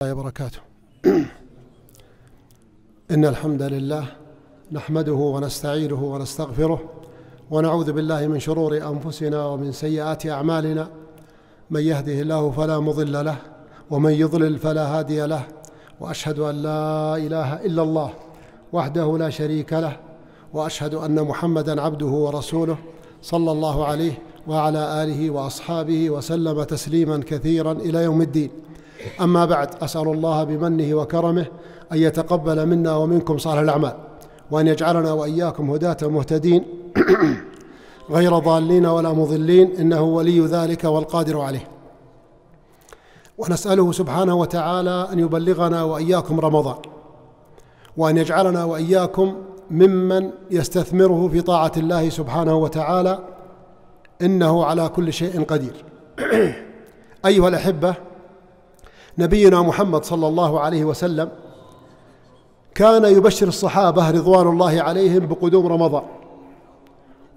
الله وبركاته. إن الحمد لله نحمده ونستعينه ونستغفره ونعوذ بالله من شرور أنفسنا ومن سيئات أعمالنا. من يهده الله فلا مضل له ومن يضلل فلا هادي له، وأشهد أن لا إله إلا الله وحده لا شريك له، وأشهد أن محمدًا عبده ورسوله صلى الله عليه وعلى آله وأصحابه وسلم تسليمًا كثيرًا إلى يوم الدين. أما بعد، أسأل الله بمنه وكرمه أن يتقبل منا ومنكم صالح الأعمال، وأن يجعلنا وإياكم هداة مهتدين غير ضالين ولا مضلين، إنه ولي ذلك والقادر عليه. ونسأله سبحانه وتعالى أن يبلغنا وإياكم رمضان، وأن يجعلنا وإياكم ممن يستثمره في طاعة الله سبحانه وتعالى، إنه على كل شيء قدير. أيها الأحبة، نبينا محمد صلى الله عليه وسلم كان يبشر الصحابة رضوان الله عليهم بقدوم رمضان،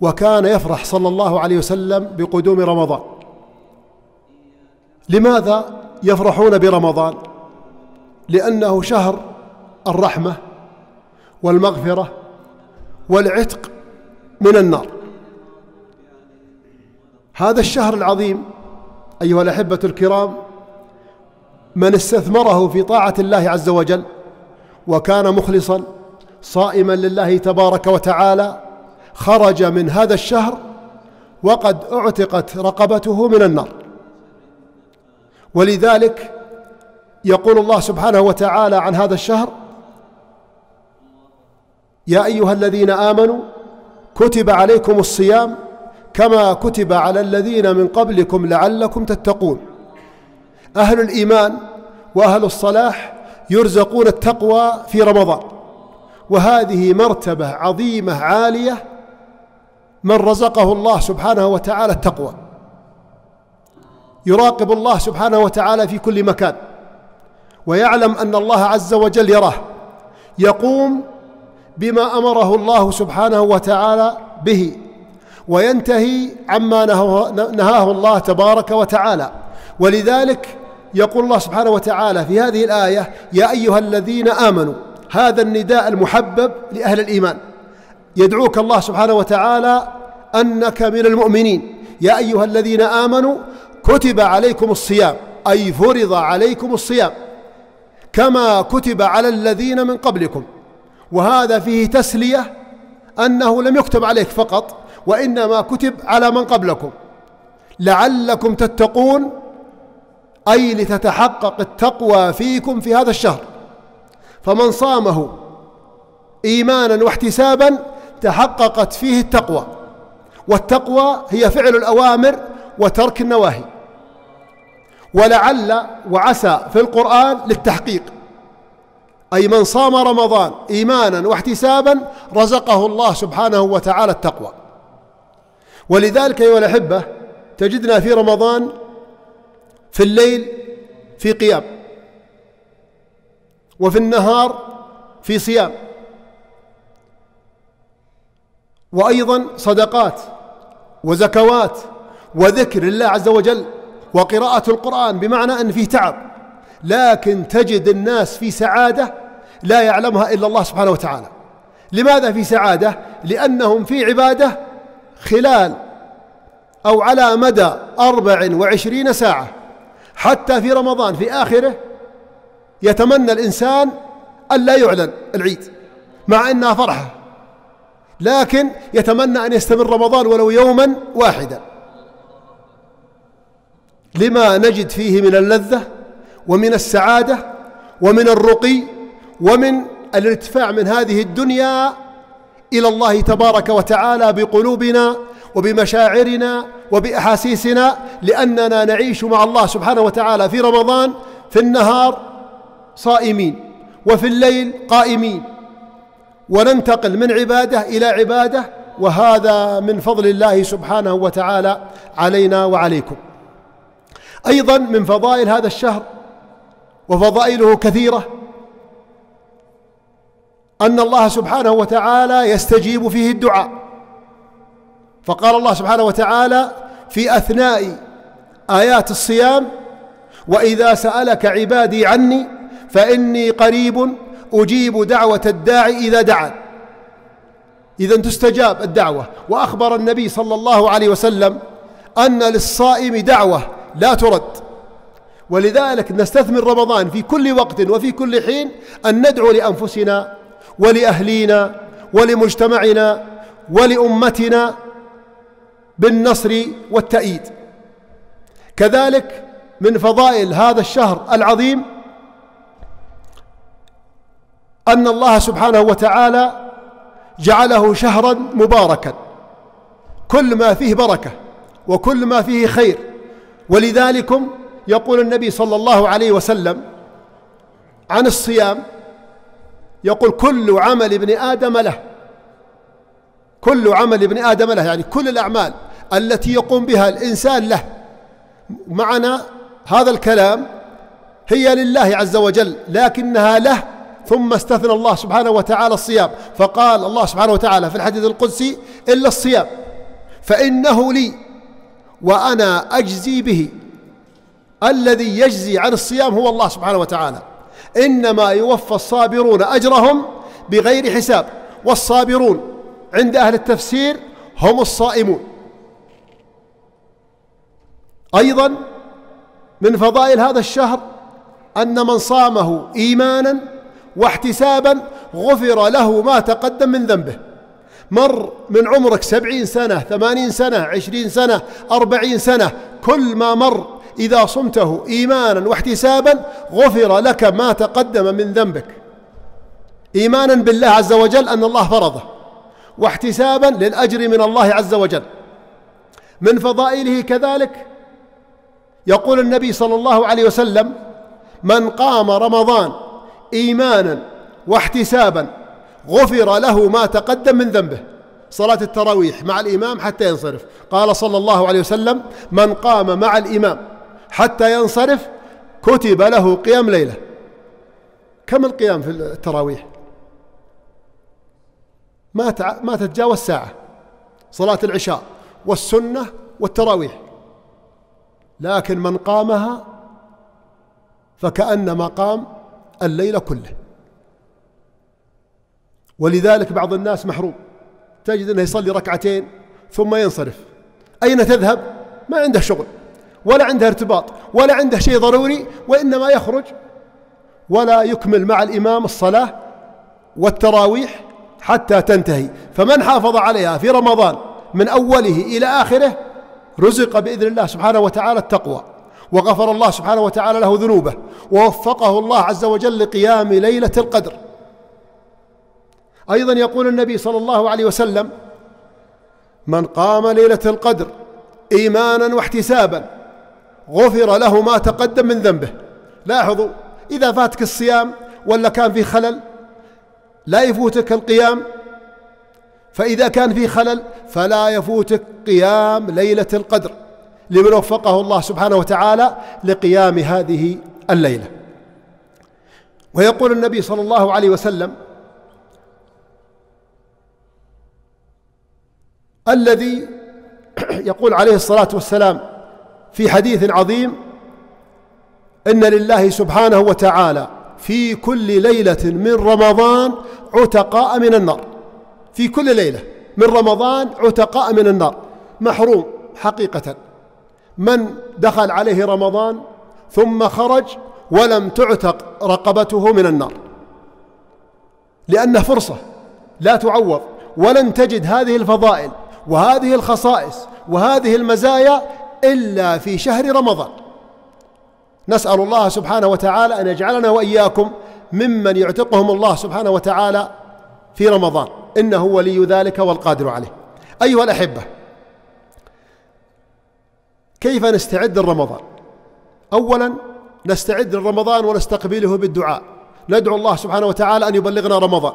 وكان يفرح صلى الله عليه وسلم بقدوم رمضان. لماذا يفرحون برمضان؟ لأنه شهر الرحمة والمغفرة والعتق من النار. هذا الشهر العظيم أيها الأحبة الكرام، من استثمره في طاعة الله عز وجل وكان مخلصا صائما لله تبارك وتعالى، خرج من هذا الشهر وقد اعتقت رقبته من النار. ولذلك يقول الله سبحانه وتعالى عن هذا الشهر: يا أيها الذين آمنوا كتب عليكم الصيام كما كتب على الذين من قبلكم لعلكم تتقون. أهل الإيمان وأهل الصلاح يرزقون التقوى في رمضان، وهذه مرتبة عظيمة عالية من رزقه الله سبحانه وتعالى التقوى. يراقب الله سبحانه وتعالى في كل مكان، ويعلم أن الله عز وجل يراه، يقوم بما أمره الله سبحانه وتعالى به، وينتهي عما نهاه الله تبارك وتعالى. ولذلك يقول الله سبحانه وتعالى في هذه الآية: يا أيها الذين آمنوا. هذا النداء المحبب لأهل الإيمان، يدعوك الله سبحانه وتعالى أنك من المؤمنين. يا أيها الذين آمنوا كتب عليكم الصيام، أي فرض عليكم الصيام كما كتب على الذين من قبلكم. وهذا فيه تسلية، أنه لم يكتب عليك فقط، وإنما كتب على من قبلكم لعلكم تتقون، أي لتتحقق التقوى فيكم في هذا الشهر. فمن صامه إيمانا واحتسابا تحققت فيه التقوى، والتقوى هي فعل الأوامر وترك النواهي. ولعل وعسى في القرآن للتحقيق، أي من صام رمضان إيمانا واحتسابا رزقه الله سبحانه وتعالى التقوى. ولذلك أيها الأحبة، تجدنا في رمضان في الليل في قيام، وفي النهار في صيام، وأيضا صدقات وزكوات وذكر الله عز وجل وقراءة القرآن، بمعنى أن فيه تعب، لكن تجد الناس في سعادة لا يعلمها إلا الله سبحانه وتعالى. لماذا في سعادة؟ لأنهم في عبادة خلال أو على مدى 24 ساعة. حتى في رمضان في آخره يتمنى الإنسان أن لا يعلن العيد، مع أنها فرحة، لكن يتمنى أن يستمر رمضان ولو يوما واحدا، لما نجد فيه من اللذة ومن السعادة ومن الرقي ومن الارتفاع من هذه الدنيا إلى الله تبارك وتعالى بقلوبنا وبمشاعرنا وبأحاسيسنا، لأننا نعيش مع الله سبحانه وتعالى في رمضان في النهار صائمين وفي الليل قائمين، وننتقل من عبادة إلى عبادة، وهذا من فضل الله سبحانه وتعالى علينا وعليكم. أيضا من فضائل هذا الشهر، وفضائله كثيرة، أن الله سبحانه وتعالى يستجيب فيه الدعاء. فقال الله سبحانه وتعالى في أثناء آيات الصيام: وإذا سألك عبادي عني فإني قريب أجيب دعوة الداعي إذا دعان. إذا تستجاب الدعوة. وأخبر النبي صلى الله عليه وسلم أن للصائم دعوة لا ترد، ولذلك نستثمر رمضان في كل وقت وفي كل حين أن ندعو لأنفسنا ولأهلينا ولمجتمعنا ولأمتنا بالنصر والتأييد. كذلك من فضائل هذا الشهر العظيم أن الله سبحانه وتعالى جعله شهرا مباركا، كل ما فيه بركة وكل ما فيه خير. ولذلك يقول النبي صلى الله عليه وسلم عن الصيام، يقول كل عمل ابن آدم له، كل عمل ابن آدم له، يعني كل الأعمال التي يقوم بها الإنسان له. معنى هذا الكلام هي لله عز وجل لكنها له، ثم استثنى الله سبحانه وتعالى الصيام، فقال الله سبحانه وتعالى في الحديث القدسي إلا الصيام فإنه لي وأنا أجزي به. الذي يجزي عن الصيام هو الله سبحانه وتعالى. إنما يوفى الصابرون أجرهم بغير حساب. والصابرون عند أهل التفسير هم الصائمون. أيضا من فضائل هذا الشهر أن من صامه إيمانا واحتسابا غفر له ما تقدم من ذنبه. مر من عمرك 70 سنة 80 سنة 20 سنة 40 سنة، كل ما مر إذا صمته إيمانا واحتسابا غفر لك ما تقدم من ذنبك، إيمانا بالله عز وجل أن الله فرضه، واحتسابا للأجر من الله عز وجل. من فضائله كذلك يقول النبي صلى الله عليه وسلم من قام رمضان إيمانا واحتسابا غفر له ما تقدم من ذنبه. صلاة التراويح مع الإمام حتى ينصرف، قال صلى الله عليه وسلم من قام مع الإمام حتى ينصرف كتب له قيام ليلة. كم القيام في التراويح؟ ما تتجاوز ساعة، صلاة العشاء والسنة والتراويح، لكن من قامها فكأنما قام الليل كله. ولذلك بعض الناس محروم، تجد أنه يصلي ركعتين ثم ينصرف. أين تذهب؟ ما عنده شغل ولا عنده ارتباط ولا عنده شيء ضروري، وإنما يخرج ولا يكمل مع الإمام الصلاة والتراويح حتى تنتهي. فمن حافظ عليها في رمضان من أوله إلى آخره رزق بإذن الله سبحانه وتعالى التقوى، وغفر الله سبحانه وتعالى له ذنوبه، ووفقه الله عز وجل لقيام ليلة القدر. أيضا يقول النبي صلى الله عليه وسلم من قام ليلة القدر إيمانا واحتسابا غفر له ما تقدم من ذنبه. لاحظوا، إذا فاتك الصيام ولا كان في خلل لا يفوتك القيام، فإذا كان في خلل فلا يفوتك قيام ليلة القدر لمن وفقه الله سبحانه وتعالى لقيام هذه الليلة. ويقول النبي صلى الله عليه وسلم الذي يقول عليه الصلاة والسلام في حديث عظيم إن لله سبحانه وتعالى في كل ليلة من رمضان عتقاء من النار. في كل ليلة من رمضان عتقاء من النار. محروم حقيقة من دخل عليه رمضان ثم خرج ولم تعتق رقبته من النار، لأنه فرصة لا تعوض، ولن تجد هذه الفضائل وهذه الخصائص وهذه المزايا إلا في شهر رمضان. نسأل الله سبحانه وتعالى أن يجعلنا وإياكم ممن يعتقهم الله سبحانه وتعالى في رمضان، إنه ولي ذلك والقادر عليه. أيها الأحبة، كيف نستعد لرمضان؟ أولا نستعد لرمضان ونستقبله بالدعاء، ندعو الله سبحانه وتعالى أن يبلغنا رمضان.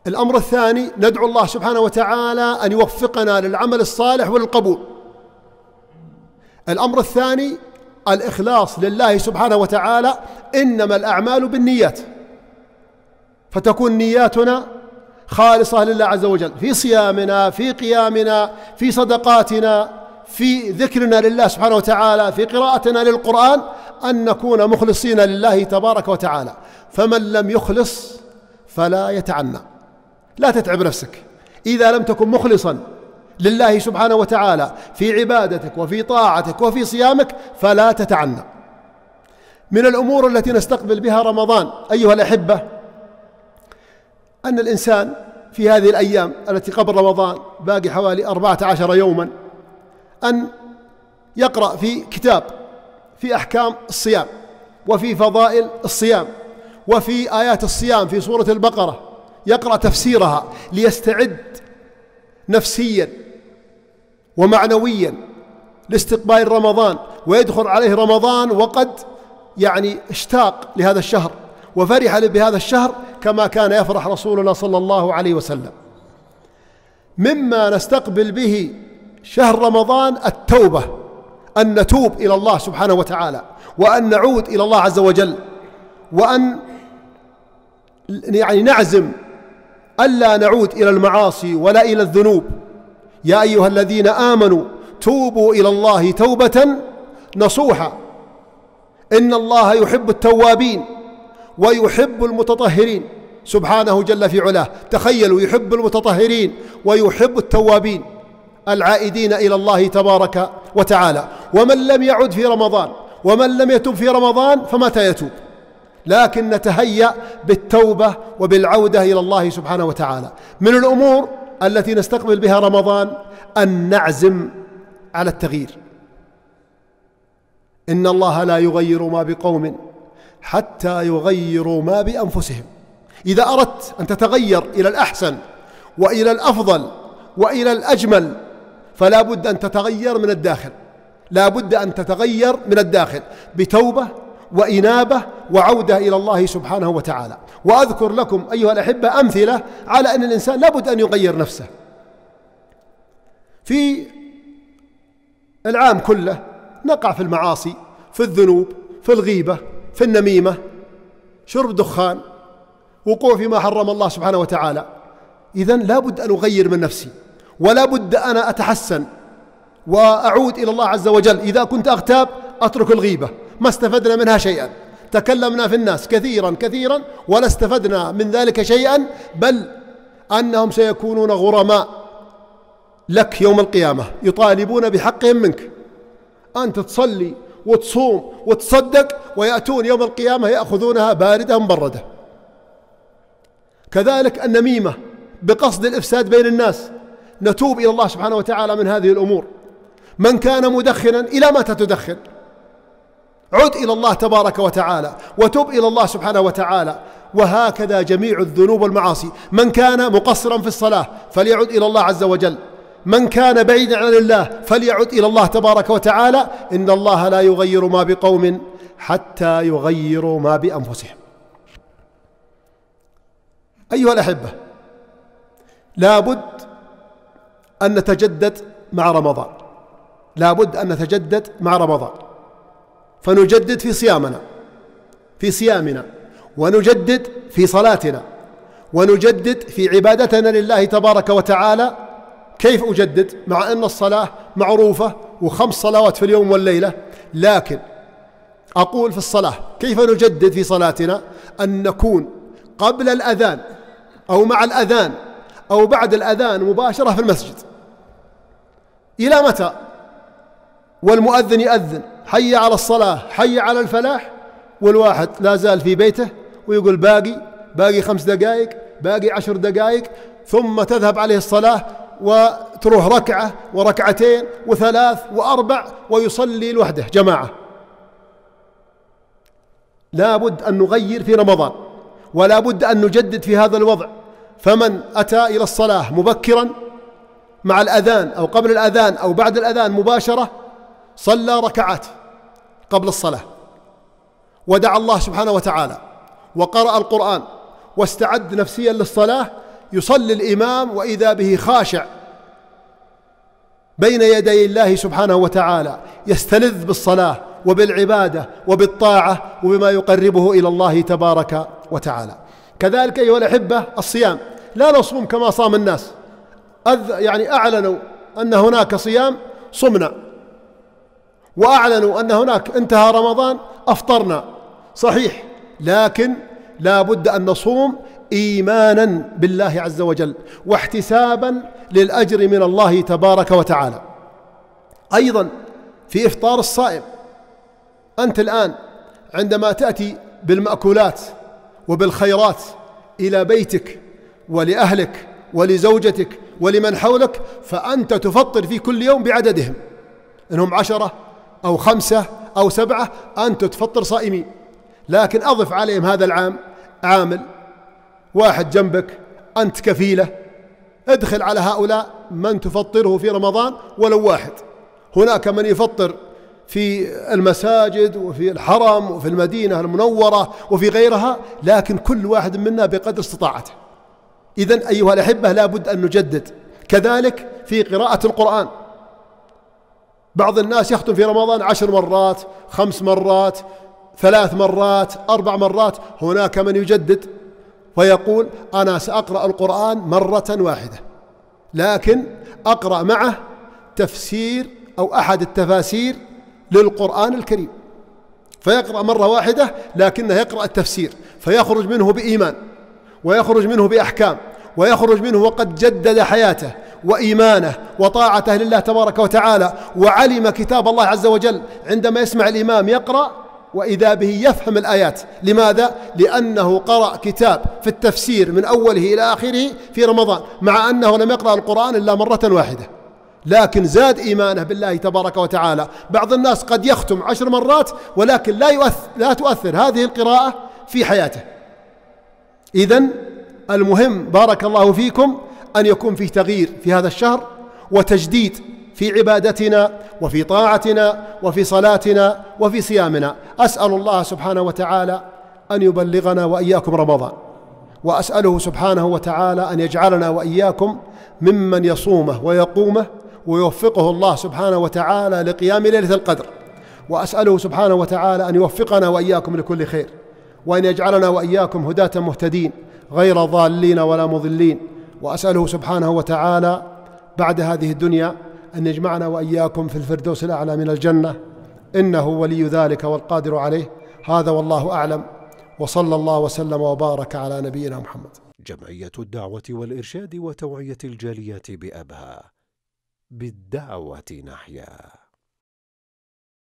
الأمر الثاني ندعو الله سبحانه وتعالى أن يوفقنا للعمل الصالح وللقبول. الأمر الثاني الإخلاص لله سبحانه وتعالى، إنما الأعمال بالنيات، فتكون نياتنا خالصة لله عز وجل في صيامنا، في قيامنا، في صدقاتنا، في ذكرنا لله سبحانه وتعالى، في قراءتنا للقرآن، أن نكون مخلصين لله تبارك وتعالى. فمن لم يخلص فلا يتعنى. لا تتعب نفسك إذا لم تكن مخلصا لله سبحانه وتعالى في عبادتك وفي طاعتك وفي صيامك، فلا تتعنى. من الأمور التي نستقبل بها رمضان أيها الأحبة، أن الإنسان في هذه الأيام التي قبل رمضان باقي حوالي 14 يوما، أن يقرأ في كتاب في أحكام الصيام وفي فضائل الصيام وفي آيات الصيام في سورة البقرة، يقرأ تفسيرها ليستعد نفسيا ومعنويا لاستقبال رمضان، ويدخل عليه رمضان وقد اشتاق لهذا الشهر وفرح بهذا الشهر كما كان يفرح رسولنا صلى الله عليه وسلم. مما نستقبل به شهر رمضان التوبة، أن نتوب إلى الله سبحانه وتعالى، وأن نعود إلى الله عز وجل، وأن نعزم ألا نعود إلى المعاصي ولا إلى الذنوب. يا أيها الذين آمنوا توبوا إلى الله توبة نصوحا إن الله يحب التوابين ويحب المتطهرين سبحانه جل في علاه. تخيلوا، يحب المتطهرين ويحب التوابين العائدين إلى الله تبارك وتعالى. ومن لم يعد في رمضان ومن لم يتوب في رمضان فمتى يتوب؟ لكن نتهيأ بالتوبة وبالعودة إلى الله سبحانه وتعالى. من الأمور التي نستقبل بها رمضان أن نعزم على التغيير. إن الله لا يغير ما بقوم حتى يغيروا ما بأنفسهم. إذا أردت أن تتغير إلى الأحسن وإلى الأفضل وإلى الأجمل فلا بد أن تتغير من الداخل، لا بد أن تتغير من الداخل بتوبة وإنابة وعودة إلى الله سبحانه وتعالى. وأذكر لكم أيها الأحبة أمثلة على أن الإنسان لا بد أن يغير نفسه. في العام كله نقع في المعاصي، في الذنوب، في الغيبة، في النميمة، شرب دخان، وقوع فيما حرم الله سبحانه وتعالى. إذن لا بد أن أغير من نفسي، ولا بد أنا أتحسن وأعود إلى الله عز وجل. إذا كنت أغتاب أترك الغيبة، ما استفدنا منها شيئا، تكلمنا في الناس كثيرا ولا استفدنا من ذلك شيئا، بل أنهم سيكونون غرماء لك يوم القيامة، يطالبون بحقهم منك. أنت تصلي وتصوم وتصدق ويأتون يوم القيامة يأخذونها باردة مبردة. كذلك النميمة بقصد الإفساد بين الناس، نتوب إلى الله سبحانه وتعالى من هذه الأمور. من كان مدخنا إلى متى تدخن؟ عد إلى الله تبارك وتعالى وتوب إلى الله سبحانه وتعالى. وهكذا جميع الذنوب والمعاصي. من كان مقصرا في الصلاة فليعد إلى الله عز وجل، من كان بعيدا عن الله فليعد إلى الله تبارك وتعالى. إن الله لا يغير ما بقوم حتى يغيروا ما بأنفسهم. أيها الأحبة، لا بد أن نتجدد مع رمضان، لا بد أن نتجدد مع رمضان، فنجدد في صيامنا ونجدد في صلاتنا ونجدد في عبادتنا لله تبارك وتعالى. كيف أجدد مع أن الصلاة معروفة و5 صلوات في اليوم والليلة؟ لكن أقول في الصلاة كيف نجدد في صلاتنا؟ أن نكون قبل الأذان أو مع الأذان أو بعد الأذان مباشرة في المسجد. إلى متى؟ والمؤذن يأذن حي على الصلاة حي على الفلاح، والواحد لا زال في بيته ويقول باقي 5 دقائق، باقي 10 دقائق، ثم تذهب عليه الصلاة وتروح ركعة وركعتين و3 و4 ويصلي لوحده جماعة. لا بد أن نغير في رمضان، ولا بد أن نجدد في هذا الوضع. فمن أتى إلى الصلاة مبكرا مع الأذان أو قبل الأذان أو بعد الأذان مباشرة، صلى ركعات قبل الصلاة ودعا الله سبحانه وتعالى وقرأ القرآن واستعد نفسيا للصلاة، يصلي الإمام وإذا به خاشع بين يدي الله سبحانه وتعالى، يستلذ بالصلاة وبالعبادة وبالطاعة وبما يقربه إلى الله تبارك وتعالى. كذلك أيها الأحبة الصيام، لا نصوم كما صام الناس، أعلنوا أن هناك صيام صمنا، وأعلنوا أن هناك انتهى رمضان أفطرنا، صحيح، لكن لا بد أن نصوم إيمانا بالله عز وجل واحتسابا للأجر من الله تبارك وتعالى. أيضا في إفطار الصائم، أنت الآن عندما تأتي بالمأكولات وبالخيرات إلى بيتك ولأهلك ولزوجتك ولمن حولك، فأنت تفطر في كل يوم بعددهم، إنهم 10 أو 5 أو 7، أنت تفطر صائمين. لكن أضف عليهم هذا العام عامل واحد جنبك أنت كفيله، ادخل على هؤلاء من تفطره في رمضان ولو واحد. هناك من يفطر في المساجد وفي الحرم وفي المدينة المنورة وفي غيرها، لكن كل واحد منا بقدر استطاعته. إذن أيها الأحبة لا بد أن نجدد. كذلك في قراءة القرآن، بعض الناس يختم في رمضان 10 مرات 5 مرات 3 مرات 4 مرات. هناك من يجدد ويقول أنا سأقرأ القرآن مرة واحدة، لكن أقرأ معه تفسير أو أحد التفاسير للقرآن الكريم، فيقرأ مرة واحدة لكنه يقرأ التفسير، فيخرج منه بإيمان ويخرج منه بأحكام ويخرج منه وقد جدد حياته وإيمانه وطاعته لله تبارك وتعالى، وعلم كتاب الله عز وجل. عندما يسمع الإمام يقرأ وإذا به يفهم الآيات. لماذا؟ لأنه قرأ كتاب في التفسير من أوله إلى آخره في رمضان، مع أنه لم يقرأ القرآن إلا مرة واحدة، لكن زاد إيمانه بالله تبارك وتعالى. بعض الناس قد يختم 10 مرات ولكن لا تؤثر هذه القراءة في حياته. إذن المهم بارك الله فيكم أن يكون فيه تغيير في هذا الشهر وتجديد في عبادتنا وفي طاعتنا وفي صلاتنا وفي صيامنا. أسأل الله سبحانه وتعالى أن يبلغنا وإياكم رمضان، وأسأله سبحانه وتعالى أن يجعلنا وإياكم ممن يصومه ويقومه ويوفقه الله سبحانه وتعالى لقيام ليلة القدر، وأسأله سبحانه وتعالى أن يوفقنا وإياكم لكل خير، وأن يجعلنا وإياكم هداة مهتدين غير ضالين ولا مضلين. وأسأله سبحانه وتعالى بعد هذه الدنيا أن يجمعنا وإياكم في الفردوس الأعلى من الجنة، إنه ولي ذلك والقادر عليه. هذا والله أعلم، وصلى الله وسلم وبارك على نبينا محمد. جمعية الدعوة والإرشاد وتوعية الجاليات بأبها، بالدعوة نحيا.